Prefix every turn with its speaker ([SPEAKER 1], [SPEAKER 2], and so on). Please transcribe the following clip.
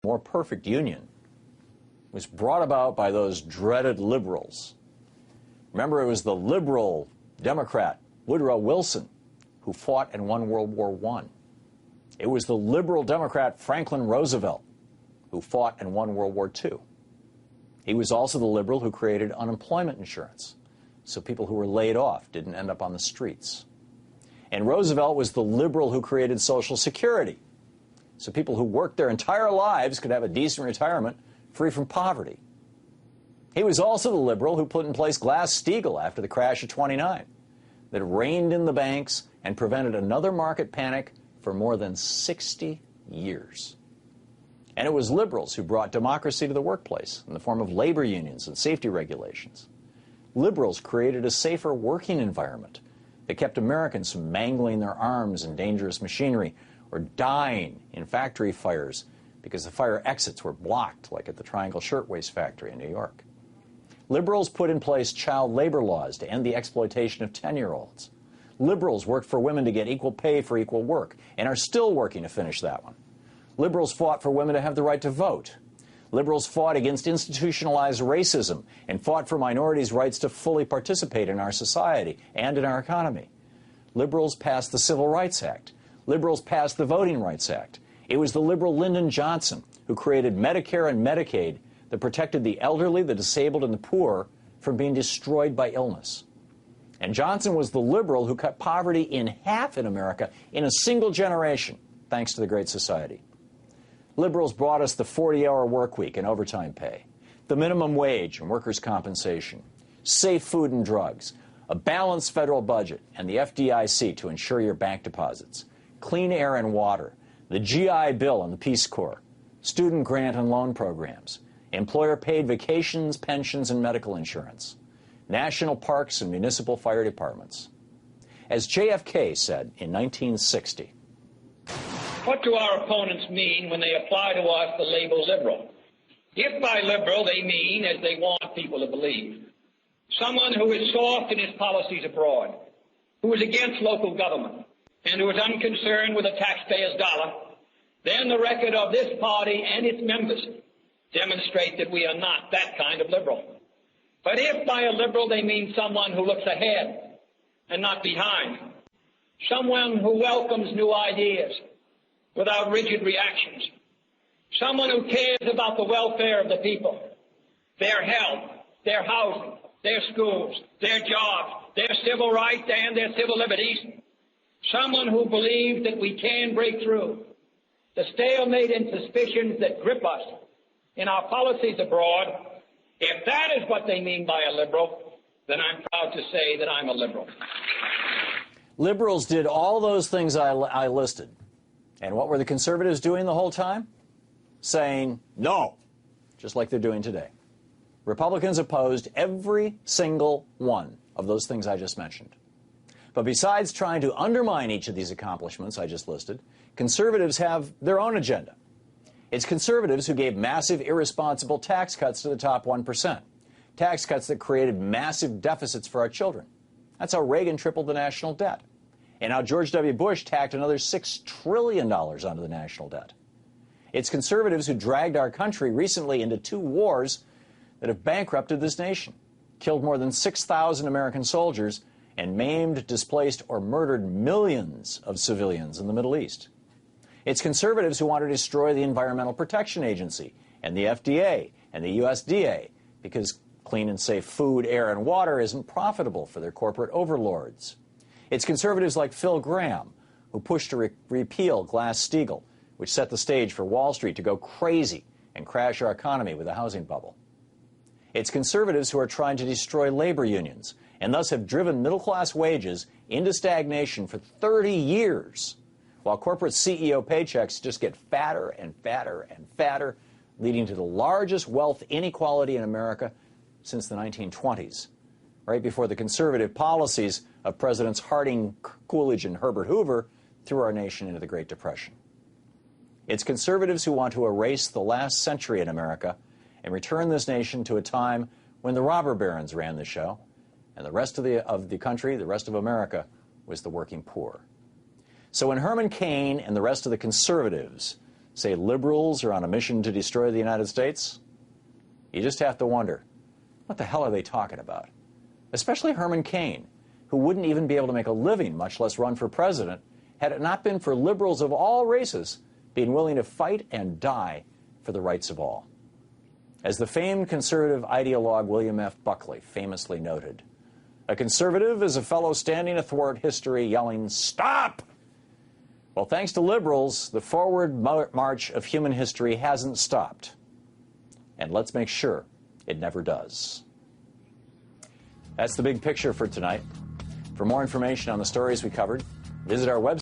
[SPEAKER 1] more perfect union was brought about by those dreaded liberals. Remember, it was the liberal Democrat Woodrow Wilson who fought and won World War I. It was the liberal Democrat Franklin Roosevelt who fought and won World War II. He was also the liberal who created unemployment insurance, so people who were laid off didn't end up on the streets. And Roosevelt was the liberal who created Social Security, so people who worked their entire lives could have a decent retirement free from poverty. He was also the liberal who put in place Glass-Steagall after the crash of '29, that reined in the banks and prevented another market panic for more than 60 years. And it was liberals who brought democracy to the workplace in the form of labor unions and safety regulations. Liberals created a safer working environment that kept Americans from mangling their arms in dangerous machinery or dying in factory fires because the fire exits were blocked, like at the Triangle Shirtwaist Factory in New York. Liberals put in place child labor laws to end the exploitation of 10-year-olds. Liberals worked for women to get equal pay for equal work and are still working to finish that one. Liberals fought for women to have the right to vote. Liberals fought against institutionalized racism and fought for minorities' rights to fully participate in our society and in our economy. Liberals passed the Civil Rights Act. Liberals passed the Voting Rights Act. It was the liberal Lyndon Johnson who created Medicare and Medicaid that protected the elderly, the disabled, and the poor from being destroyed by illness. And Johnson was the liberal who cut poverty in half in America in a single generation, thanks to the Great Society. Liberals brought us the 40-hour work week and overtime pay, the minimum wage and workers' compensation, safe food and drugs, a balanced federal budget and the FDIC to ensure your bank deposits, clean air and water, the GI Bill and the Peace Corps, student grant and loan programs, employer-paid vacations, pensions, and medical insurance, national parks and municipal fire departments. As JFK said in 1960,
[SPEAKER 2] what do our opponents mean when they apply to us the label liberal? If by liberal they mean, as they want people to believe, someone who is soft in his policies abroad, who is against local government, and who is unconcerned with the taxpayer's dollar, then the record of this party and its members demonstrate that we are not that kind of liberal. But if by a liberal they mean someone who looks ahead and not behind, someone who welcomes new ideas without rigid reactions, someone who cares about the welfare of the people, their health, their housing, their schools, their jobs, their civil rights and their civil liberties, someone who believes that we can break through the stalemate and suspicions that grip us in our policies abroad. If that is what they mean by a liberal, then I'm proud to say that I'm a liberal.
[SPEAKER 1] Liberals did all those things I listed. And what were the conservatives doing the whole time? Saying no, just like they're doing today. Republicans opposed every single one of those things I just mentioned. But besides trying to undermine each of these accomplishments I just listed, conservatives have their own agenda. It's conservatives who gave massive, irresponsible tax cuts to the top 1%. Tax cuts that created massive deficits for our children. That's how Reagan tripled the national debt. And how George W. Bush tacked another $6 trillion onto the national debt. It's conservatives who dragged our country recently into 2 wars that have bankrupted this nation, killed more than 6,000 American soldiers, and maimed, displaced, or murdered millions of civilians in the Middle East. It's conservatives who want to destroy the Environmental Protection Agency and the FDA and the USDA because clean and safe food, air, and water isn't profitable for their corporate overlords. It's conservatives like Phil Gramm who pushed to repeal Glass-Steagall, which set the stage for Wall Street to go crazy and crash our economy with a housing bubble. It's conservatives who are trying to destroy labor unions and thus have driven middle-class wages into stagnation for 30 years, while corporate CEO paychecks just get fatter and fatter and fatter, leading to the largest wealth inequality in America since the 1920s, right before the conservative policies of Presidents Harding, Coolidge, and Herbert Hoover threw our nation into the Great Depression. It's conservatives who want to erase the last century in America and return this nation to a time when the robber barons ran the show and the rest of the country, the rest of America, was the working poor. So when Herman Cain and the rest of the conservatives say liberals are on a mission to destroy the United States, you just have to wonder, what the hell are they talking about? Especially Herman Cain, who wouldn't even be able to make a living, much less run for president, had it not been for liberals of all races being willing to fight and die for the rights of all. As the famed conservative ideologue William F. Buckley famously noted, a conservative is a fellow standing athwart history yelling, "Stop!" Well, thanks to liberals, the forward march of human history hasn't stopped. And let's make sure it never does. That's the big picture for tonight. For more information on the stories we covered, visit our website.